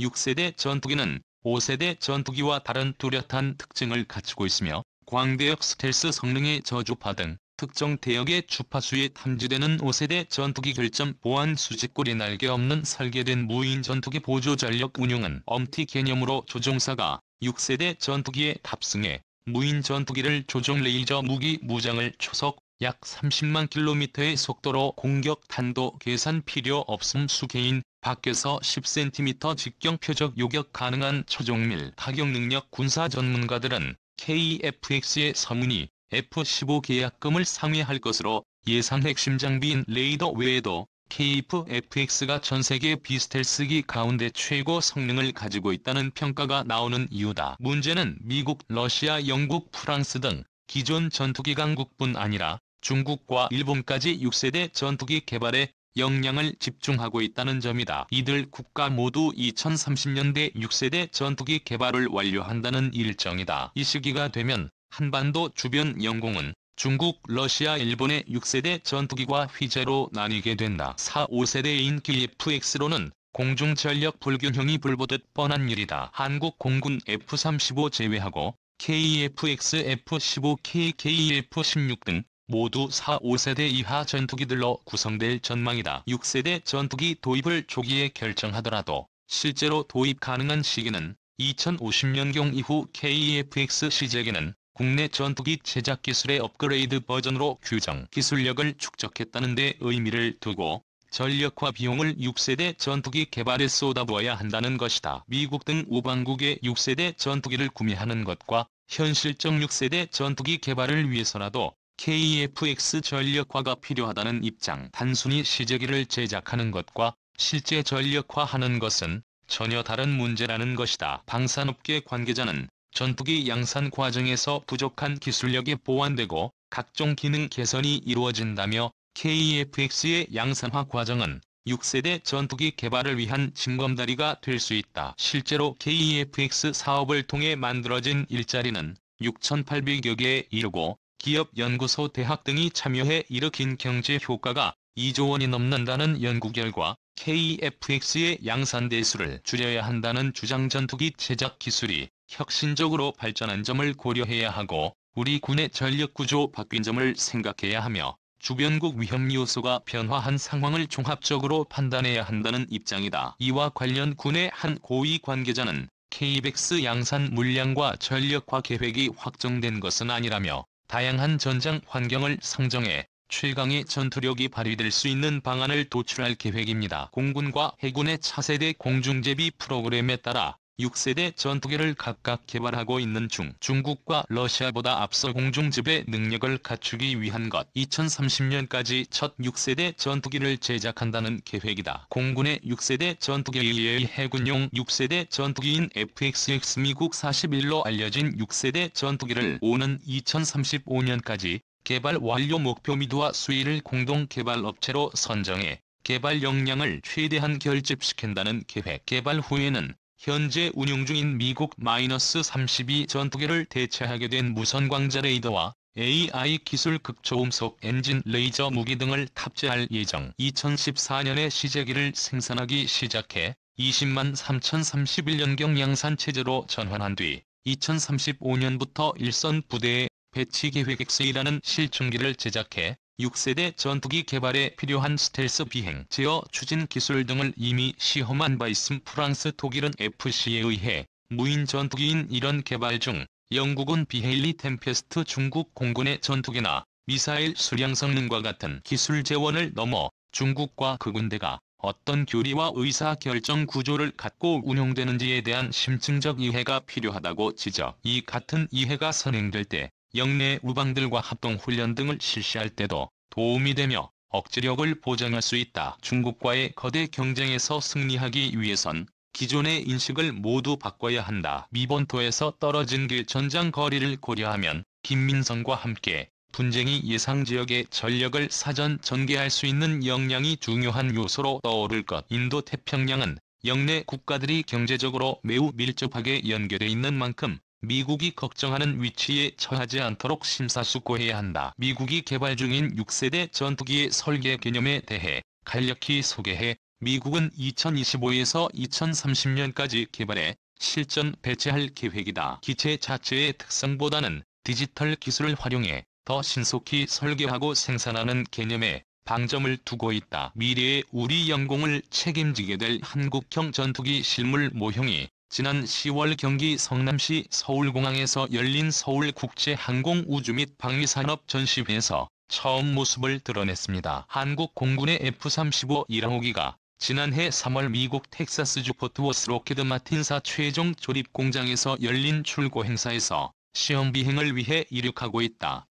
6세대 전투기는 5세대 전투기와 다른 뚜렷한 특징을 갖추고 있으며 광대역 스텔스 성능의 저주파 등 특정 대역의 주파수에 탐지되는 5세대 전투기 결점 보안 수직꼬리 날개 없는 설계된 무인 전투기 보조 전력 운용은 엄티 개념으로 조종사가 6세대 전투기에 탑승해 무인 전투기를 조종 레이저 무기 무장을 초속 약 30만 km의 속도로 공격 탄도 계산 필요 없음 수개인 밖에서 10cm 직경 표적 요격 가능한 초종밀 타격 능력 군사 전문가들은 KF-X의 서문이 F-15 계약금을 상회할 것으로 예상 핵심 장비인 레이더 외에도 KF-X가 전세계 비스텔스기 가운데 최고 성능을 가지고 있다는 평가가 나오는 이유다. 문제는 미국, 러시아, 영국, 프랑스 등 기존 전투기 강국뿐 아니라 중국과 일본까지 6세대 전투기 개발에 역량을 집중하고 있다는 점이다. 이들 국가 모두 2030년대 6세대 전투기 개발을 완료한다는 일정이다. 이 시기가 되면 한반도 주변 영공은 중국, 러시아, 일본의 6세대 전투기과 휘재로 나뉘게 된다. 4, 5세대인 KF-X로는 공중전력 불균형이 불보듯 뻔한 일이다. 한국 공군 F-35 제외하고 KF-X, F-15K, KF-16 등 모두 4, 5세대 이하 전투기들로 구성될 전망이다. 6세대 전투기 도입을 조기에 결정하더라도 실제로 도입 가능한 시기는 2050년경 이후 KF-X 시제기는 국내 전투기 제작 기술의 업그레이드 버전으로 규정 기술력을 축적했다는 데 의미를 두고 전력과 비용을 6세대 전투기 개발에 쏟아부어야 한다는 것이다. 미국 등 우방국의 6세대 전투기를 구매하는 것과 현실적 6세대 전투기 개발을 위해서라도 KF-X 전력화가 필요하다는 입장. 단순히 시제기를 제작하는 것과 실제 전력화하는 것은 전혀 다른 문제라는 것이다. 방산업계 관계자는 전투기 양산 과정에서 부족한 기술력이 보완되고 각종 기능 개선이 이루어진다며 KF-X의 양산화 과정은 6세대 전투기 개발을 위한 징검다리가 될 수 있다. 실제로 KF-X 사업을 통해 만들어진 일자리는 6,800여 개에 이르고 기업, 연구소, 대학 등이 참여해 일으킨 경제 효과가 2조 원이 넘는다는 연구 결과 KF-X의 양산 대수를 줄여야 한다는 주장. 전투기 제작 기술이 혁신적으로 발전한 점을 고려해야 하고 우리 군의 전력 구조 바뀐 점을 생각해야 하며 주변국 위험 요소가 변화한 상황을 종합적으로 판단해야 한다는 입장이다. 이와 관련 군의 한 고위 관계자는 KF-X 양산 물량과 전력화 계획이 확정된 것은 아니라며 다양한 전장 환경을 상정해 최강의 전투력이 발휘될 수 있는 방안을 도출할 계획입니다. 공군과 해군의 차세대 공중제비 프로그램에 따라 6세대 전투기를 각각 개발하고 있는 중 중국과 러시아보다 앞서 공중지배 능력을 갖추기 위한 것 2030년까지 첫 6세대 전투기를 제작한다는 계획이다. 공군의 6세대 전투기에 의해 해군용 6세대 전투기인 FXX 미국 41로 알려진 6세대 전투기를 오는 2035년까지 개발 완료 목표 미두와 수위를 공동 개발 업체로 선정해 개발 역량을 최대한 결집시킨다는 계획. 개발 후에는 현재 운용 중인 미국 -32 전투기를 대체하게 된 무선 광자 레이더와 AI 기술 극초음속 엔진 레이저 무기 등을 탑재할 예정. 2014년에 시제기를 생산하기 시작해 20만 3,031년경 양산 체제로 전환한 뒤 2035년부터 일선 부대에 배치 계획. X이라는 실중기를 제작해 6세대 전투기 개발에 필요한 스텔스 비행, 제어, 추진 기술 등을 이미 시험한 바 있음. 프랑스, 독일은 FC에 의해 무인 전투기인 이런 개발 중 영국은 비헤일리 템페스트, 중국 공군의 전투기나 미사일 수량 성능과 같은 기술 재원을 넘어 중국과 그 군대가 어떤 교리와 의사결정 구조를 갖고 운용되는지에 대한 심층적 이해가 필요하다고 지적. 이 같은 이해가 선행될 때 영내 우방들과 합동훈련 등을 실시할 때도 도움이 되며 억지력을 보장할 수 있다. 중국과의 거대 경쟁에서 승리하기 위해선 기존의 인식을 모두 바꿔야 한다. 미본토에서 떨어진 길 전장 거리를 고려하면 김민성과 함께 분쟁이 예상 지역의 전력을 사전 전개할 수 있는 역량이 중요한 요소로 떠오를 것. 인도 태평양은 영내 국가들이 경제적으로 매우 밀접하게 연결돼 있는 만큼 미국이 걱정하는 위치에 처하지 않도록 심사숙고해야 한다. 미국이 개발 중인 6세대 전투기의 설계 개념에 대해 간략히 소개해 미국은 2025에서 2030년까지 개발해 실전 배치할 계획이다. 기체 자체의 특성보다는 디지털 기술을 활용해 더 신속히 설계하고 생산하는 개념에 방점을 두고 있다. 미래의 우리 영공을 책임지게 될 한국형 전투기 실물 모형이 지난 10월 경기 성남시 서울공항에서 열린 서울국제항공우주 및 방위산업 전시회에서 처음 모습을 드러냈습니다. 한국 공군의 F-35 1항호기가 지난해 3월 미국 텍사스주 포트워스 로키드 마틴사 최종 조립 공장에서 열린 출고 행사에서 시험 비행을 위해 이륙하고 있다.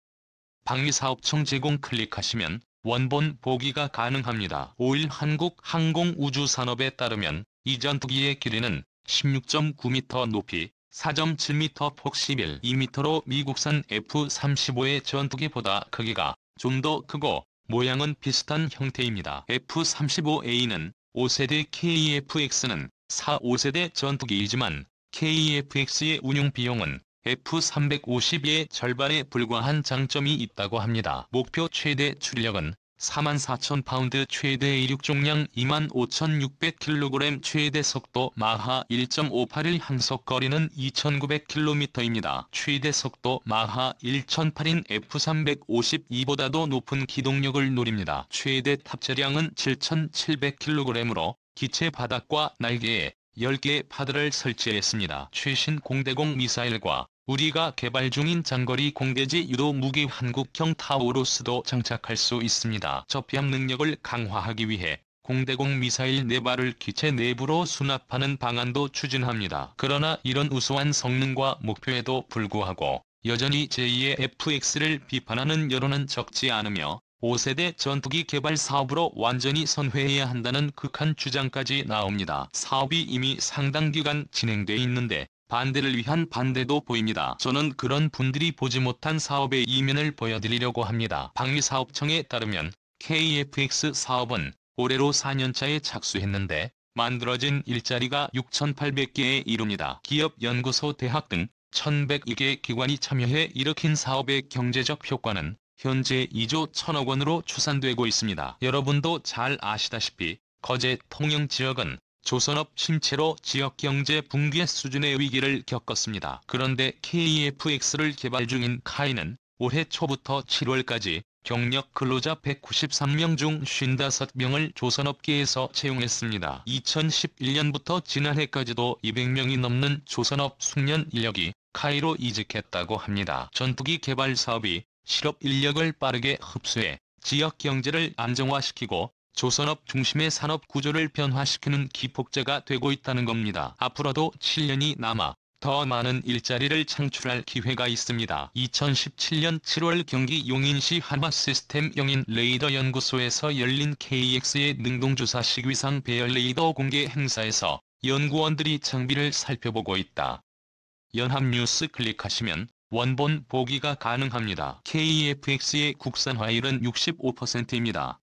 방위사업청 제공 클릭하시면 원본 보기가 가능합니다. 5일 한국항공우주산업에 따르면 이 전투기의 길이는 16.9m 높이, 4.7m 폭 11.2m로 미국산 F-35의 전투기보다 크기가 좀 더 크고 모양은 비슷한 형태입니다. F-35A는 5세대 KEFX는 5세대 전투기이지만 KEFX의 운용 비용은 F-350의 절반에 불과한 장점이 있다고 합니다. 목표 최대 추력은 44,000파운드, 최대 이륙重량 25,600kg, 최대 속도 마하 1.581, 항속거리는 2,900km입니다. 최대 속도 마하 1,008인 F-352보다도 높은 기동력을 노립니다. 최대 탑재량은 7,700kg으로 기체 바닥과 날개에 10개의 파드를 설치했습니다. 최신 공대공 미사일과 우리가 개발 중인 장거리 공대지 유도 무기 한국형 타우루스도 장착할 수 있습니다. 접합 능력을 강화하기 위해 공대공 미사일 4발을 기체 내부로 수납하는 방안도 추진합니다. 그러나 이런 우수한 성능과 목표에도 불구하고 여전히 제2의 FX를 비판하는 여론은 적지 않으며 5세대 전투기 개발 사업으로 완전히 선회해야 한다는 극한 주장까지 나옵니다. 사업이 이미 상당 기간 진행돼 있는데 반대를 위한 반대도 보입니다. 저는 그런 분들이 보지 못한 사업의 이면을 보여드리려고 합니다. 방위사업청에 따르면 KFX 사업은 올해로 4년차에 착수했는데 만들어진 일자리가 6,800개에 이릅니다. 기업, 연구소, 대학 등 1,102개 기관이 참여해 일으킨 사업의 경제적 효과는 현재 2조 1,000억 원으로 추산되고 있습니다. 여러분도 잘 아시다시피 거제 통영 지역은 조선업 침체로 지역경제 붕괴 수준의 위기를 겪었습니다. 그런데 KEFX를 개발 중인 카이는 올해 초부터 7월까지 경력 근로자 193명 중 55명을 조선업계에서 채용했습니다. 2011년부터 지난해까지도 200명이 넘는 조선업 숙련 인력이 카이로 이직했다고 합니다. 전투기 개발 사업이 실업 인력을 빠르게 흡수해 지역 경제를 안정화시키고 조선업 중심의 산업 구조를 변화시키는 기폭제가 되고 있다는 겁니다. 앞으로도 7년이 남아 더 많은 일자리를 창출할 기회가 있습니다. 2017년 7월 경기 용인시 한화시스템 영인 레이더 연구소에서 열린 KX의 능동주사 시위상 배열 레이더 공개 행사에서 연구원들이 장비를 살펴보고 있다. 연합뉴스 클릭하시면 원본 보기가 가능합니다. KEFX의 국산화율은 65%입니다.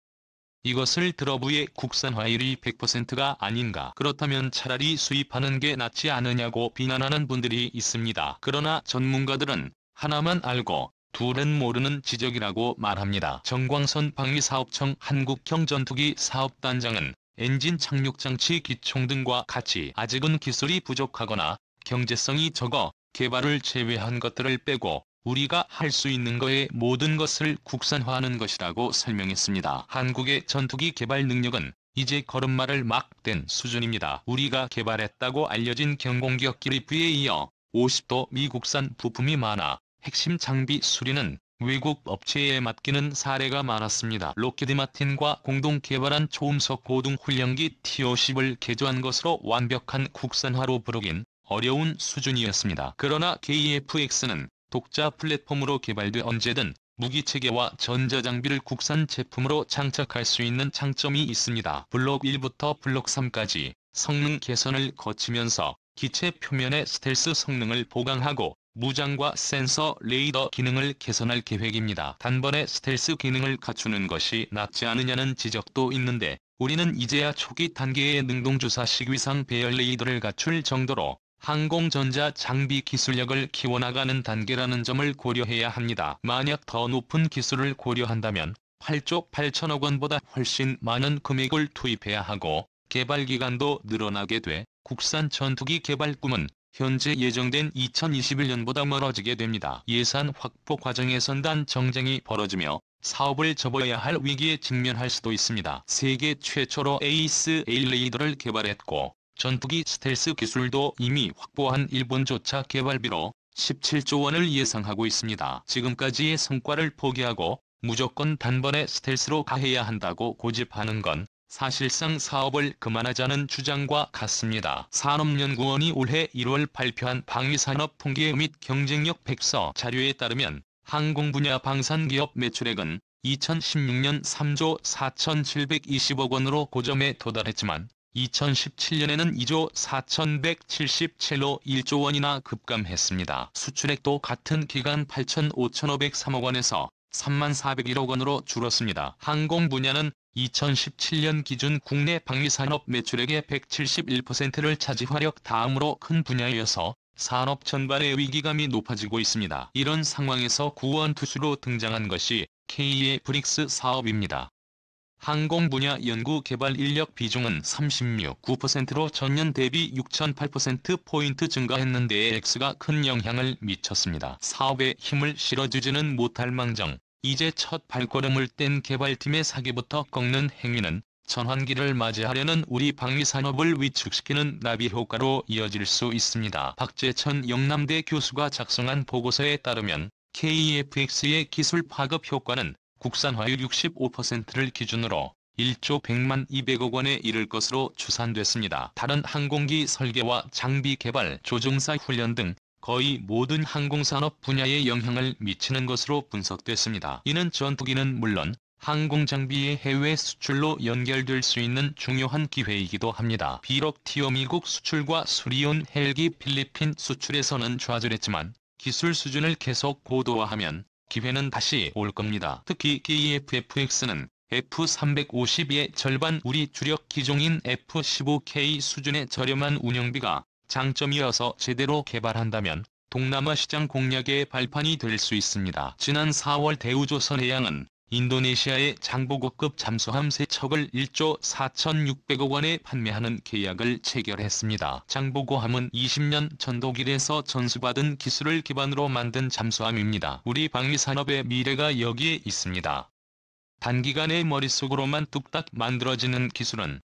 이것을 들어부의 국산화율이 100%가 아닌가, 그렇다면 차라리 수입하는 게 낫지 않으냐고 비난하는 분들이 있습니다. 그러나 전문가들은 하나만 알고 둘은 모르는 지적이라고 말합니다. 정광선 방위사업청 한국형 전투기 사업단장은 엔진 착륙장치 기총 등과 같이 아직은 기술이 부족하거나 경제성이 적어 개발을 제외한 것들을 빼고 우리가 할 수 있는 거의 모든 것을 국산화하는 것이라고 설명했습니다. 한국의 전투기 개발 능력은 이제 걸음마를 막 뗀 수준입니다. 우리가 개발했다고 알려진 경공격 기립부에 이어 50도 미국산 부품이 많아 핵심 장비 수리는 외국 업체에 맡기는 사례가 많았습니다. 로키드 마틴과 공동 개발한 초음속 고등 훈련기 T-50을 개조한 것으로 완벽한 국산화로 부르긴 어려운 수준이었습니다. 그러나 KEFX는 독자 플랫폼으로 개발돼 언제든 무기체계와 전자장비를 국산 제품으로 장착할 수 있는 장점이 있습니다. 블록 1부터 블록 3까지 성능 개선을 거치면서 기체 표면의 스텔스 성능을 보강하고 무장과 센서, 레이더 기능을 개선할 계획입니다. 단번에 스텔스 기능을 갖추는 것이 낫지 않느냐는 지적도 있는데 우리는 이제야 초기 단계의 능동주사 시위상 배열 레이더를 갖출 정도로 항공전자 장비 기술력을 키워나가는 단계라는 점을 고려해야 합니다. 만약 더 높은 기술을 고려한다면 8조 8천억 원보다 훨씬 많은 금액을 투입해야 하고 개발 기간도 늘어나게 돼 국산 전투기 개발 꿈은 현재 예정된 2021년보다 멀어지게 됩니다. 예산 확보 과정에선 단 정쟁이 벌어지며 사업을 접어야 할 위기에 직면할 수도 있습니다. 세계 최초로 에이스 A 레이더를 개발했고 전투기 스텔스 기술도 이미 확보한 일본조차 개발비로 17조 원을 예상하고 있습니다. 지금까지의 성과를 포기하고 무조건 단번에 스텔스로 가해야 한다고 고집하는 건 사실상 사업을 그만하자는 주장과 같습니다. 산업연구원이 올해 1월 발표한 방위산업 통계 및 경쟁력 백서 자료에 따르면 항공 분야 방산기업 매출액은 2016년 3조 4,720억 원으로 고점에 도달했지만 2017년에는 2조 4,177로 1조 원이나 급감했습니다. 수출액도 같은 기간 8,503억 원에서 3401억 원으로 줄었습니다. 항공 분야는 2017년 기준 국내 방위산업 매출액의 171%를 차지하력 다음으로 큰 분야여서 산업 전반의 위기감이 높아지고 있습니다. 이런 상황에서 구원투수로 등장한 것이 K의 브릭스 사업입니다. 항공 분야 연구 개발 인력 비중은 36.9%로 전년 대비 6.8%포인트 증가했는데 X가 큰 영향을 미쳤습니다. 사업에 힘을 실어주지는 못할 망정 이제 첫 발걸음을 뗀 개발팀의 사기부터 꺾는 행위는 전환기를 맞이하려는 우리 방위산업을 위축시키는 나비 효과로 이어질 수 있습니다. 박재천 영남대 교수가 작성한 보고서에 따르면 KF-X의 기술 파급 효과는 국산화율 65%를 기준으로 1조 100만 200억 원에 이를 것으로 추산됐습니다. 다른 항공기 설계와 장비 개발, 조종사 훈련 등 거의 모든 항공산업 분야에 영향을 미치는 것으로 분석됐습니다. 이는 전투기는 물론 항공장비의 해외 수출로 연결될 수 있는 중요한 기회이기도 합니다. 비록 티오 미국 수출과 수리온 헬기 필리핀 수출에서는 좌절했지만 기술 수준을 계속 고도화하면 기회는 다시 올 겁니다. 특히 KF-X는 F-350의 절반 우리 주력 기종인 F-15K 수준의 저렴한 운영비가 장점이어서 제대로 개발한다면 동남아 시장 공략의 발판이 될 수 있습니다. 지난 4월 대우조선해양은 인도네시아의 장보고급 잠수함 3척을 1조 4,600억 원에 판매하는 계약을 체결했습니다. 장보고함은 20년 전 독일에서 전수받은 기술을 기반으로 만든 잠수함입니다. 우리 방위산업의 미래가 여기에 있습니다. 단기간에 머릿속으로만 뚝딱 만들어지는 기술은